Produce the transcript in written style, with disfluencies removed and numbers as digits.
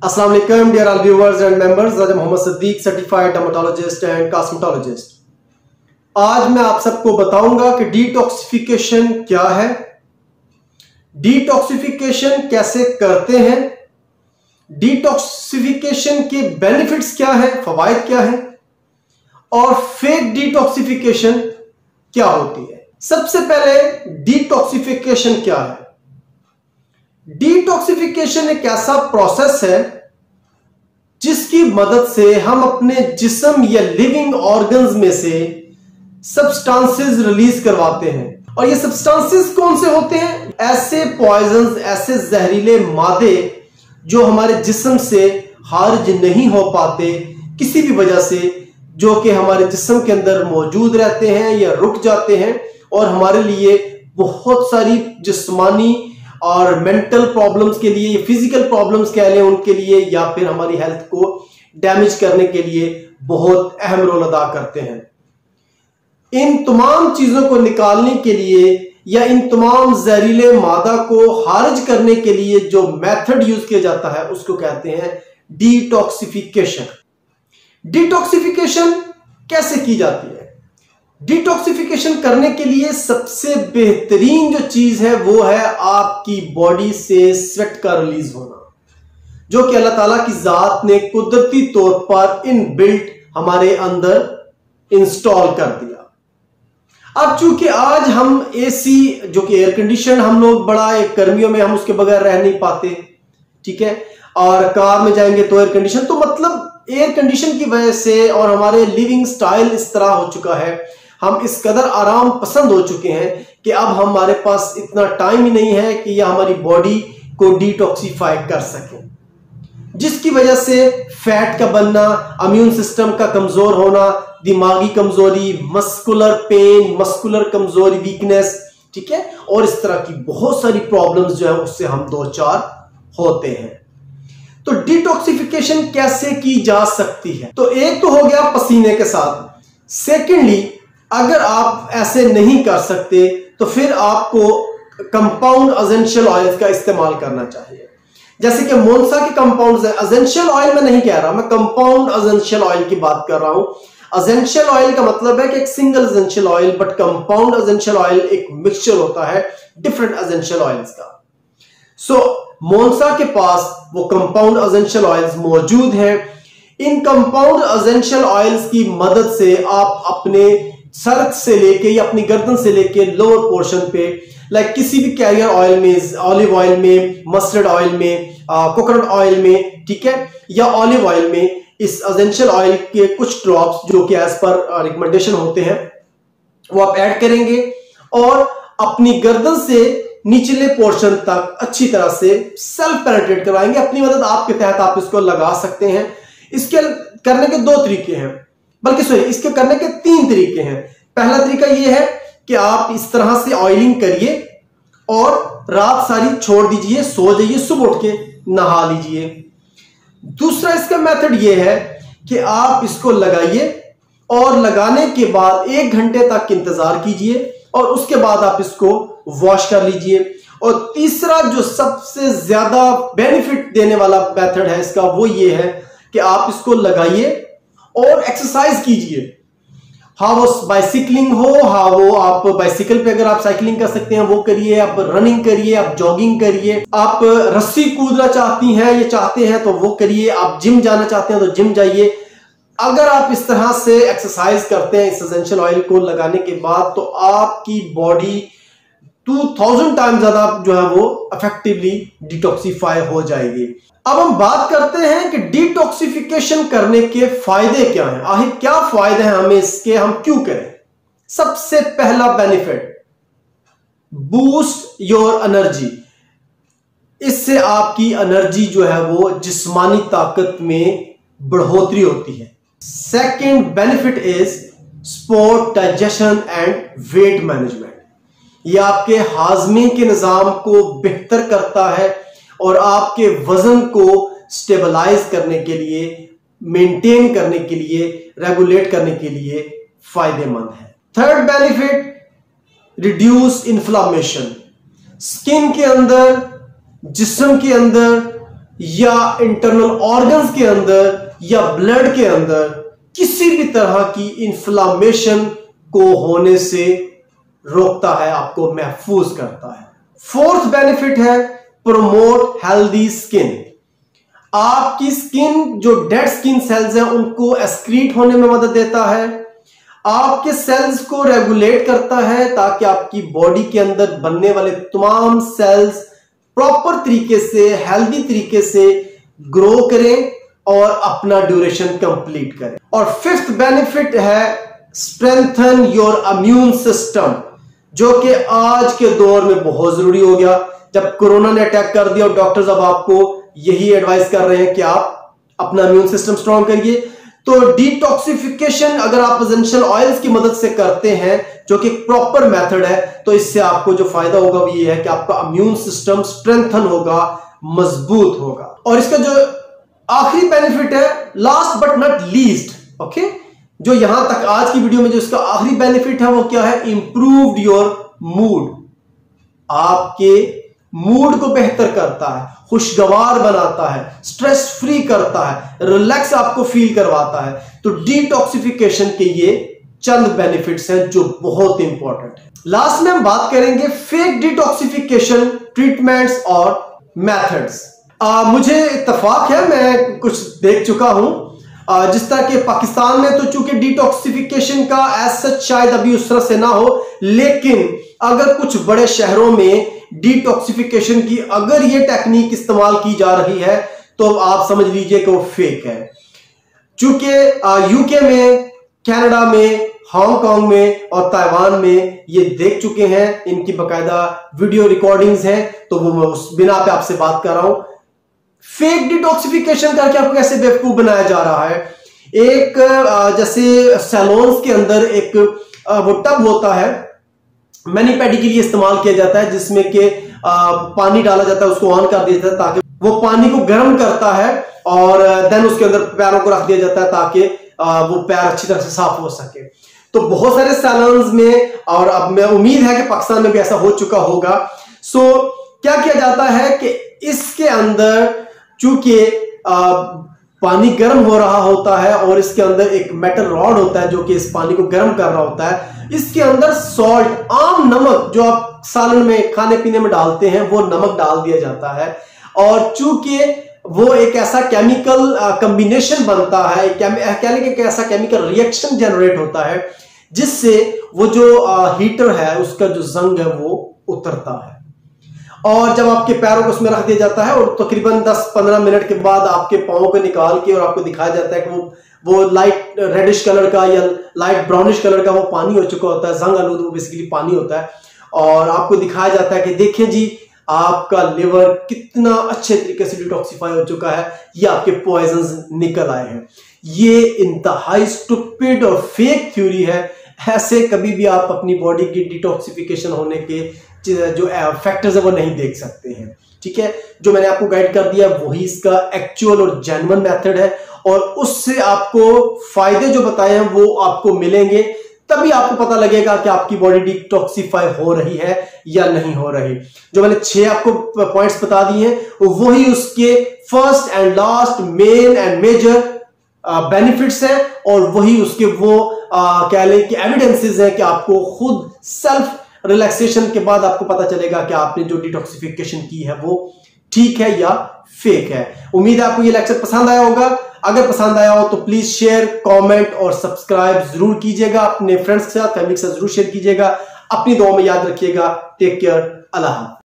अस्सलाम वालेकुम dear all viewers and members. आज Mohammad Siddique certified dermatologist and cosmetologist. आज मैं आप सबको बताऊंगा कि डिटॉक्सिफिकेशन क्या है, डिटॉक्सिफिकेशन कैसे करते हैं, डिटॉक्सिफिकेशन के बेनिफिट्स क्या है, फवाइद क्या है और फेक डिटॉक्सिफिकेशन क्या होती है। सबसे पहले डिटॉक्सिफिकेशन क्या है। डिटॉक्सिफिकेशन एक ऐसा प्रोसेस है जिसकी मदद से हम अपने जिस्म या लिविंग ऑर्गन्स में से सब्सटेंसेस रिलीज करवाते हैं। और ये सब्सटेंसेस कौन से होते हैं? ऐसे पॉइजन्स, ऐसे जहरीले मादे जो हमारे जिस्म से खारिज नहीं हो पाते किसी भी वजह से, जो कि हमारे जिस्म के अंदर मौजूद रहते हैं या रुक जाते हैं और हमारे लिए बहुत सारी जिस्मानी और मेंटल प्रॉब्लम्स के लिए, फिजिकल प्रॉब्लम्स कह लें उनके लिए, या फिर हमारी हेल्थ को डैमेज करने के लिए बहुत अहम रोल अदा करते हैं। इन तमाम चीजों को निकालने के लिए या इन तमाम जहरीले मादा को खारिज करने के लिए जो मेथड यूज किया जाता है उसको कहते हैं डिटॉक्सिफिकेशन। डिटॉक्सिफिकेशन कैसे की जाती है? डिटॉक्सिफिकेशन करने के लिए सबसे बेहतरीन जो चीज है वो है आपकी बॉडी से स्वेट का रिलीज होना, जो कि अल्लाह ताला की जात ने कुदरती तौर पर इनबिल्ट हमारे अंदर इंस्टॉल कर दिया। अब चूंकि आज हम एसी जो कि एयर कंडीशन, हम लोग बड़ा एक गर्मियों में हम उसके बगैर रह नहीं पाते, ठीक है, और कार में जाएंगे तो एयर कंडीशन, तो मतलब एयर कंडीशन की वजह से और हमारे लिविंग स्टाइल इस तरह हो चुका है, हम इस कदर आराम पसंद हो चुके हैं कि अब हमारे पास इतना टाइम ही नहीं है कि यह हमारी बॉडी को डिटॉक्सिफाई कर सके, जिसकी वजह से फैट का बनना, इम्यून सिस्टम का कमजोर होना, दिमागी कमजोरी, मस्कुलर पेन, मस्कुलर कमजोरी, वीकनेस, ठीक है, और इस तरह की बहुत सारी प्रॉब्लम्स जो है उससे हम दो चार होते हैं। तो डिटॉक्सिफिकेशन कैसे की जा सकती है? तो एक तो हो गया पसीने के साथ। सेकेंडली, अगर आप ऐसे नहीं कर सकते तो फिर आपको कंपाउंड एसेंशियल ऑयल्स का इस्तेमाल करना चाहिए। जैसे कि मोन्सा के कंपाउंड्स है, एसेंशियल ऑयल मैं नहीं कह रहा, मैं कंपाउंड एसेंशियल ऑयल की बात कर रहा हूं। एसेंशियल ऑयल का मतलब है कि एक single essential oil, but compound essential oil एक मिक्सचर होता है डिफरेंट एसेंशियल ऑयल्स का। सो मोन्सा के पास वो कंपाउंड एसेंशियल ऑयल्स मौजूद हैं। इन कंपाउंड एसेंशियल ऑयल्स की मदद से आप अपने सर से लेके या अपनी गर्दन से लेके लोअर पोर्शन पे, लाइक किसी भी कैरियर ऑयल में, ऑलिव ऑयल में, मस्टर्ड ऑयल में, कोकोनट ऑयल में, ठीक है, या ऑलिव ऑयल में, इस एसेंशियल ऑयल के कुछ ड्रॉप्स जो कि एज पर रिकमेंडेशन होते हैं वो आप ऐड करेंगे और अपनी गर्दन से निचले पोर्शन तक अच्छी तरह से सेल्फ पेनिट्रेट करवाएंगे। अपनी मदद आपके तहत आप इसको लगा सकते हैं। इसके करने के दो तरीके हैं, बल्कि सॉरी, इसके करने के तीन तरीके हैं। पहला तरीका यह है कि आप इस तरह से ऑयलिंग करिए और रात सारी छोड़ दीजिए, सो जाइए, सुबह उठ के नहा लीजिए। दूसरा इसका मेथड यह है कि आप इसको लगाइए और लगाने के बाद 1 घंटे तक इंतजार कीजिए और उसके बाद आप इसको वॉश कर लीजिए। और तीसरा जो सबसे ज्यादा बेनिफिट देने वाला मेथड है इसका, वो ये है कि आप इसको लगाइए और एक्सरसाइज कीजिए। हाँ, वो बाइसिकलिंग हो, हाँ वो आप बाइसिकल पे अगर आप साइकिलिंग कर सकते हैं वो करिए, आप रनिंग करिए, आप जॉगिंग करिए, आप रस्सी कूदना चाहती हैं या चाहते हैं तो वो करिए, आप जिम जाना चाहते हैं तो जिम जाइए। अगर आप इस तरह से एक्सरसाइज करते हैं इस एसेंशियल ऑयल को लगाने के बाद, तो आपकी बॉडी 2000 टाइम ज्यादा जो है वो इफेक्टिवली डिटॉक्सिफाई हो जाएगी। अब हम बात करते हैं कि डिटॉक्सिफिकेशन करने के फायदे क्या हैं। आखिर क्या फायदे हैं हमें इसके, हम क्यों करें? सबसे पहला बेनिफिट, बूस्ट योर एनर्जी। इससे आपकी एनर्जी जो है वो जिस्मानी ताकत में बढ़ोतरी होती है। Second benefit is sport digestion and weight management. यह आपके हाजमे के निजाम को बेहतर करता है और आपके वजन को स्टेबलाइज करने के लिए, मेंटेन करने के लिए, रेगुलेट करने के लिए फायदेमंद है। Third benefit, reduce inflammation. Skin के अंदर, जिस्म के अंदर या इंटरनल ऑर्गन्स के अंदर या ब्लड के अंदर किसी भी तरह की इंफ्लामेशन को होने से रोकता है, आपको महफूज करता है। फोर्थ बेनिफिट है प्रमोट हेल्दी स्किन। आपकी स्किन जो डेड स्किन सेल्स हैं उनको एक्सक्रीट होने में मदद देता है, आपके सेल्स को रेगुलेट करता है ताकि आपकी बॉडी के अंदर बनने वाले तमाम सेल्स प्रॉपर तरीके से हेल्दी तरीके से ग्रो करें और अपना ड्यूरेशन कंप्लीट करें। और फिफ्थ बेनिफिट है स्ट्रेंथन योर इम्यून सिस्टम, जो कि आज के दौर में बहुत जरूरी हो गया। जब कोरोना ने अटैक कर दिया और डॉक्टर्स अब आपको यही एडवाइस कर रहे हैं कि आप अपना इम्यून सिस्टम स्ट्रांग करिए। तो डिटॉक्सिफिकेशन अगर आप एसेंशियल ऑयल्स की मदद से करते हैं, जो कि एक प्रॉपर मेथड है, तो इससे आपको जो फायदा होगा वो ये है कि आपका इम्यून सिस्टम स्ट्रेंथन होगा, मजबूत होगा। और इसका जो आखिरी बेनिफिट है, last but not least, okay, जो यहां तक आज की वीडियो में जो इसका आखिरी बेनिफिट है वो क्या है, इंप्रूव्ड योर मूड। आपके मूड को बेहतर करता है, खुशगवार बनाता है, स्ट्रेस फ्री करता है, रिलैक्स आपको फील करवाता है। तो डिटॉक्सिफिकेशन के ये चंद बेनिफिट्स हैं जो बहुत इंपॉर्टेंट है। लास्ट में हम बात करेंगे फेक डिटॉक्सिफिकेशन ट्रीटमेंट्स और मेथड्स। मुझे इत्तेफाक है, मैं कुछ देख चुका हूं जिस तरह के पाकिस्तान में तो चूंकि डिटॉक्सिफिकेशन का एज सच शायद अभी उस तरह से ना हो, लेकिन अगर कुछ बड़े शहरों में डिटॉक्सिफिकेशन की अगर ये टेक्निक इस्तेमाल की जा रही है तो आप समझ लीजिए कि वो फेक है। चूंकि यूके में, कनाडा में, हांगकांग में और ताइवान में ये देख चुके हैं, इनकी बकायदा वीडियो रिकॉर्डिंग्स हैं, तो वो मैं उस बिना पे आपसे बात कर रहा हूं। फेक डिटॉक्सिफिकेशन करके आपको कैसे बेवकूफ बनाया जा रहा है। एक जैसे सैलून्स के अंदर एक वो टब होता है, मैनी पैडी के लिए इस्तेमाल किया जाता है, जिसमें कि पानी डाला जाता है, उसको ऑन कर दिया जाता है ताकि वो पानी को गर्म करता है और देन उसके अंदर पैरों को रख दिया जाता है ताकि वो पैर अच्छी तरह से साफ हो सके। तो बहुत सारे सैलून्स में, और अब मैं उम्मीद है कि पाकिस्तान में भी ऐसा हो चुका होगा। सो क्या किया जाता है कि इसके अंदर चूंकि पानी गर्म हो रहा होता है और इसके अंदर एक मेटल रॉड होता है जो कि इस पानी को गर्म कर रहा होता है, इसके अंदर सॉल्ट, आम नमक जो आप सालन में खाने पीने में डालते हैं वो नमक डाल दिया जाता है। और चूंकि वो एक ऐसा केमिकल कॉम्बिनेशन बनता है, एक ऐसा केमिकल रिएक्शन जनरेट होता है जिससे वो जो हीटर है उसका जो जंग है वो उतरता है। और जब आपके पैरों को उसमें रख दिया जाता है और तकरीबन 10-15 मिनट के बाद आपके पाँव को निकाल के और आपको दिखाया जाता है कि वो लाइट रेडिश कलर का या लाइट ब्राउनिश कलर का वो पानी हो चुका होता है, जंग आलूद वो बेसिकली पानी होता है, और आपको दिखाया जाता है कि देखिए जी आपका लिवर कितना अच्छे तरीके से डिटॉक्सिफाई हो चुका है, ये आपके पॉइजन्स निकल आए हैं। ये इंतहाई स्टूपिड और फेक थ्योरी है। ऐसे कभी भी आप अपनी बॉडी की डिटॉक्सिफिकेशन होने के जो फैक्टर्स है वो नहीं देख सकते हैं। ठीक है, जो मैंने आपको गाइड कर दिया वही इसका एक्चुअल और जेन्युइन मेथड है, और उससे आपको फायदे जो बताए हैं वो आपको मिलेंगे, तभी आपको पता लगेगा कि आपकी बॉडी डिटॉक्सिफाई हो रही है या नहीं हो रही। जो मैंने 6 आपको पॉइंट्स बता दिए हैं वही उसके first and last main and major benefits है, और वही उसके वो कह लें कि एविडेंसेस है कि आपको खुद सेल्फ रिलैक्सेशन के बाद आपको पता चलेगा कि आपने जो डिटॉक्सिफिकेशन की है वो ठीक है या फेक है। उम्मीद है आपको ये लेक्चर पसंद आया होगा। अगर पसंद आया हो तो प्लीज शेयर, कमेंट और सब्सक्राइब जरूर कीजिएगा। अपने फ्रेंड्स के साथ, फैमिली के साथ जरूर शेयर कीजिएगा। अपनी दुआ में याद रखिएगा। Take care. अल्लाह।